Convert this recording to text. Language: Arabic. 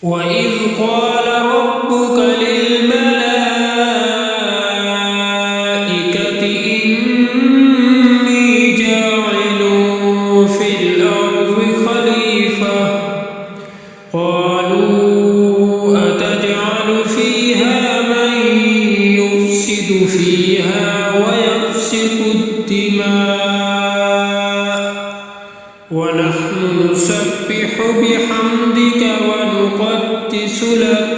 وإذ قال ربك للملائكة إني جاعل في الأرض خليفة قالوا أتجعل فيها من يفسد فيها ويسفك الدماء ونحن نسبح بحمدك ونقدس لك